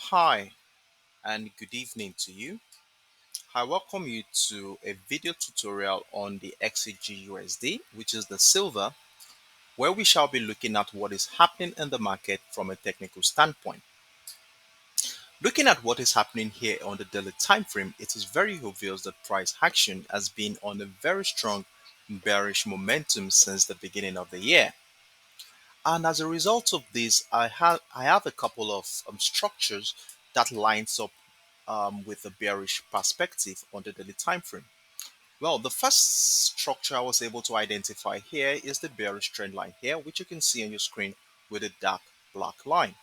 Hi and good evening to you. I welcome you to a video tutorial on the XAGUSD, which is the silver, where we shall be looking at what is happening in the market from a technical standpoint. Looking at what is happening here on the daily time frame, it is very obvious that price action has been on a very strong bearish momentum since the beginning of the year. And as a result of this, I have a couple of structures that lines up with the bearish perspective on the daily time frame. Well, the first structure I was able to identify here is the bearish trend line here, which you can see on your screen with a dark black line.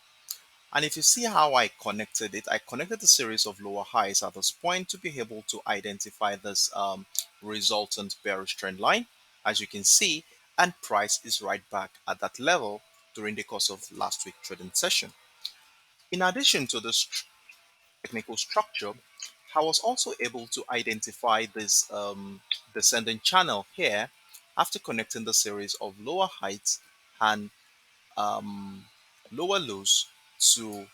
And if you see how I connected it, I connected a series of lower highs at this point to be able to identify this resultant bearish trend line, as you can see, and price is right back at that level during the course of last week's trading session. In addition to this technical structure, I was also able to identify this descending channel here after connecting the series of lower heights and um, lower lows to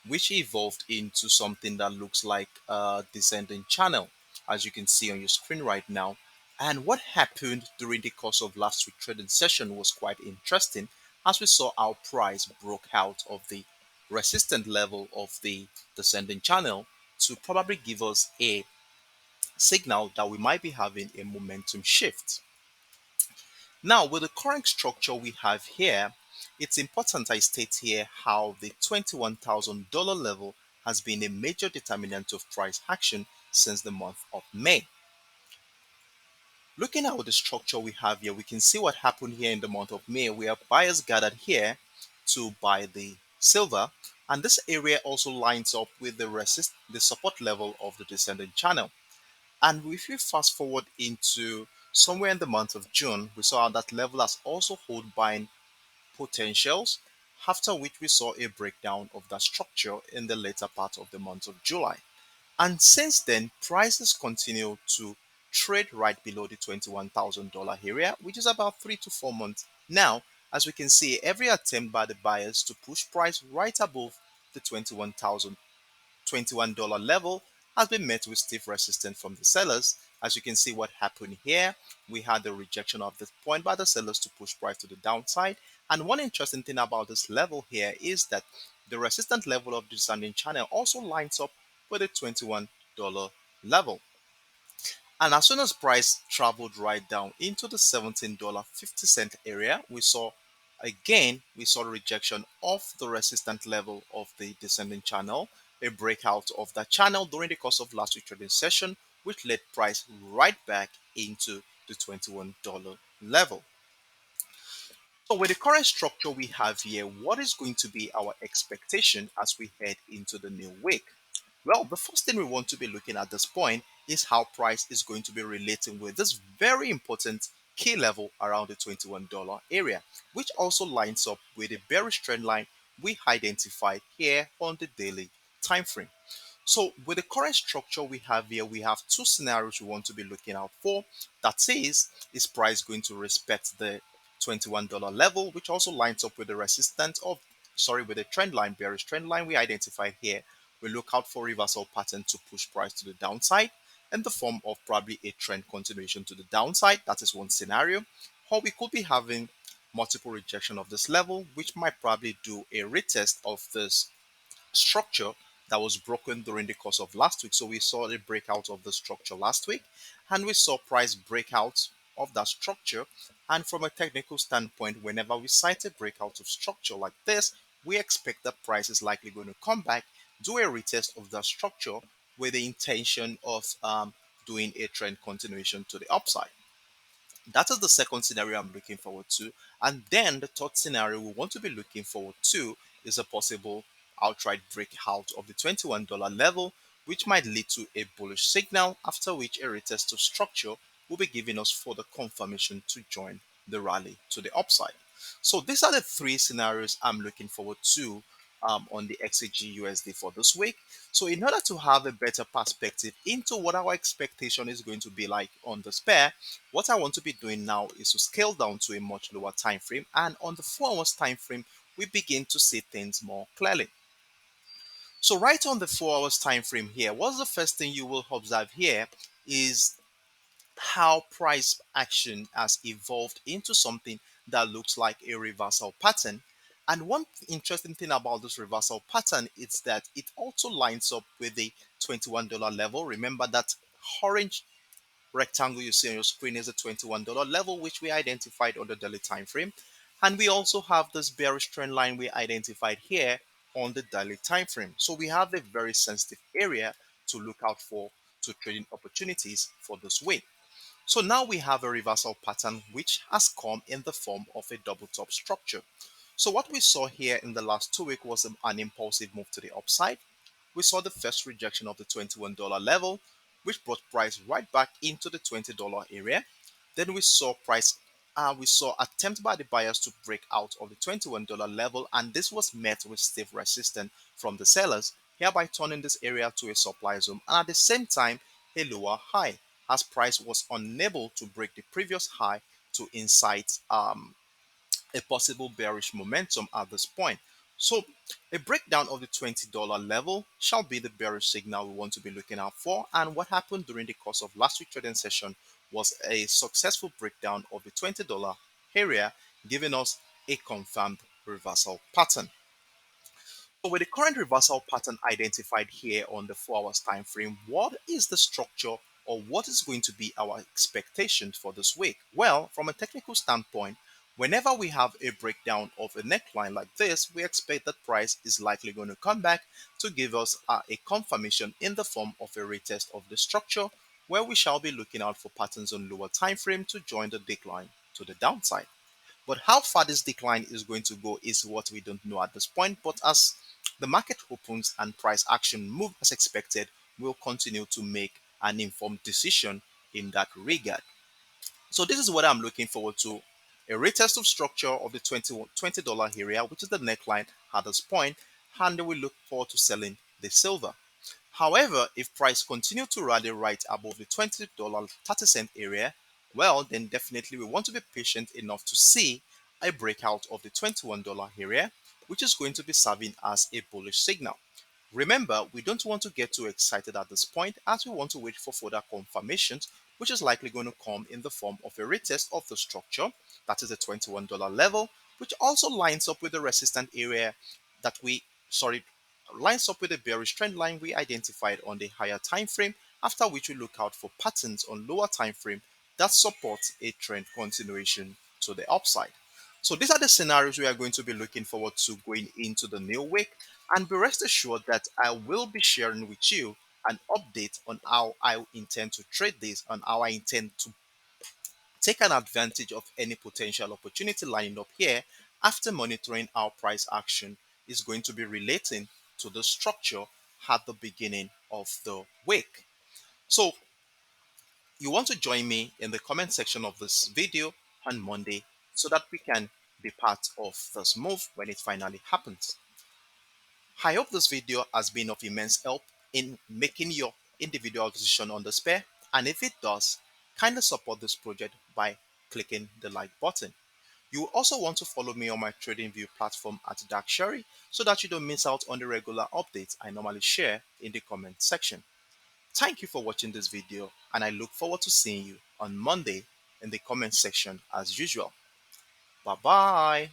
which evolved into something that looks like a descending channel, as you can see on your screen right now. And what happened during the course of last week's trading session was quite interesting, as we saw our price broke out of the resistant level of the descending channel to probably give us a signal that we might be having a momentum shift. Now, with the current structure we have here, it's important I state here how the $21,000 level has been a major determinant of price action since the month of May. Looking at the structure we have here, we can see what happened here in the month of May, where buyers gathered here to buy the silver, and this area also lines up with the support level of the descending channel. And if we fast forward into somewhere in the month of June, we saw that level has also hold buying potentials, after which we saw a breakdown of that structure in the later part of the month of July. And since then, prices continue to trade right below the $21,000 area, which is about 3 to 4 months now. As we can see, every attempt by the buyers to push price right above the 21,000 $21 level has been met with stiff resistance from the sellers. As you can see what happened here, we had the rejection of this point by the sellers to push price to the downside. And one interesting thing about this level here is that the resistance level of the descending channel also lines up with the $21 level. And as soon as price traveled right down into the $17.50 area, we saw the rejection of the resistance level of the descending channel, a breakout of that channel during the course of last week's trading session, which led price right back into the $21 level. So with the current structure we have here, what is going to be our expectation as we head into the new week? Well, the first thing we want to be looking at this point is how price is going to be relating with this very important key level around the $21 area, which also lines up with the bearish trend line we identified here on the daily time frame. So with the current structure we have here, we have two scenarios we want to be looking out for. That is price going to respect the $21 level, which also lines up with the with the trend line, bearish trend line we identified here. We look out for reversal pattern to push price to the downside in the form of probably a trend continuation to the downside. That is one scenario. Or we could be having multiple rejection of this level, which might probably do a retest of this structure that was broken during the course of last week. So we saw the breakout of the structure last week, and we saw price breakout of that structure. And from a technical standpoint, whenever we cite a breakout of structure like this, we expect that price is likely going to come back, do a retest of that structure with the intention of doing a trend continuation to the upside. That is the second scenario I'm looking forward to. And then the third scenario we want to be looking forward to is a possible outright breakout of the $21 level, which might lead to a bullish signal, after which a retest of structure will be giving us further confirmation to join the rally to the upside. So these are the three scenarios I'm looking forward to on the XAG for this week. So in order to have a better perspective into what our expectation is going to be like on the pair, what I want to be doing now is to scale down to a much lower time frame, and on the 4 hours time frame we begin to see things more clearly. So right on the 4 hours time frame here, what's the first thing you will observe here is how price action has evolved into something that looks like a reversal pattern. And one interesting thing about this reversal pattern is that it also lines up with the $21 level. Remember that orange rectangle you see on your screen is the $21 level, which we identified on the daily time frame. And we also have this bearish trend line we identified here on the daily time frame. So we have a very sensitive area to look out for to trading opportunities for this week. So now we have a reversal pattern which has come in the form of a double top structure. So what we saw here in the last 2 weeks was an impulsive move to the upside. We saw the first rejection of the $21 level, which brought price right back into the $20 area. Then we saw attempt by the buyers to break out of the $21 level, and this was met with stiff resistance from the sellers, hereby turning this area to a supply zone and at the same time a lower high, as price was unable to break the previous high to incite a possible bearish momentum at this point. So a breakdown of the $20 level shall be the bearish signal we want to be looking out for. And what happened during the course of last week's trading session was a successful breakdown of the $20 area, giving us a confirmed reversal pattern. So with the current reversal pattern identified here on the 4 hours time frame, what is the structure or what is going to be our expectations for this week? Well, from a technical standpoint, whenever we have a breakdown of a neckline like this, we expect that price is likely going to come back to give us a confirmation in the form of a retest of the structure, where we shall be looking out for patterns on lower time frame to join the decline to the downside. But how far this decline is going to go is what we don't know at this point. But as the market opens and price action move as expected, we'll continue to make an informed decision in that regard. So this is what I'm looking forward to. A retest of structure of the $20 area, which is the neckline at this point, and we look forward to selling the silver. However, if price continue to rally right above the $20.30 area, well, then definitely we want to be patient enough to see a breakout of the $21 area, which is going to be serving as a bullish signal. Remember, we don't want to get too excited at this point as we want to wait for further confirmations, which is likely going to come in the form of a retest of the structure, that is the $21 level, which also lines up with the resistance area that lines up with the bearish trend line we identified on the higher time frame, after which we look out for patterns on lower time frame that supports a trend continuation to the upside. So these are the scenarios we are going to be looking forward to going into the new week, and be rest assured that I will be sharing with you an update on how I intend to trade this and how I intend to take an advantage of any potential opportunity lining up here after monitoring how price action is going to be relating to the structure at the beginning of the week. So you want to join me in the comment section of this video on Monday so that we can be part of this move when it finally happens. I hope this video has been of immense help in making your individual decision on this pair, and if it does, kindly support this project by clicking the like button. You will also want to follow me on my TradingView platform at Dark Sherry so that you don't miss out on the regular updates I normally share in the comment section. Thank you for watching this video, and I look forward to seeing you on Monday in the comment section as usual. Bye bye.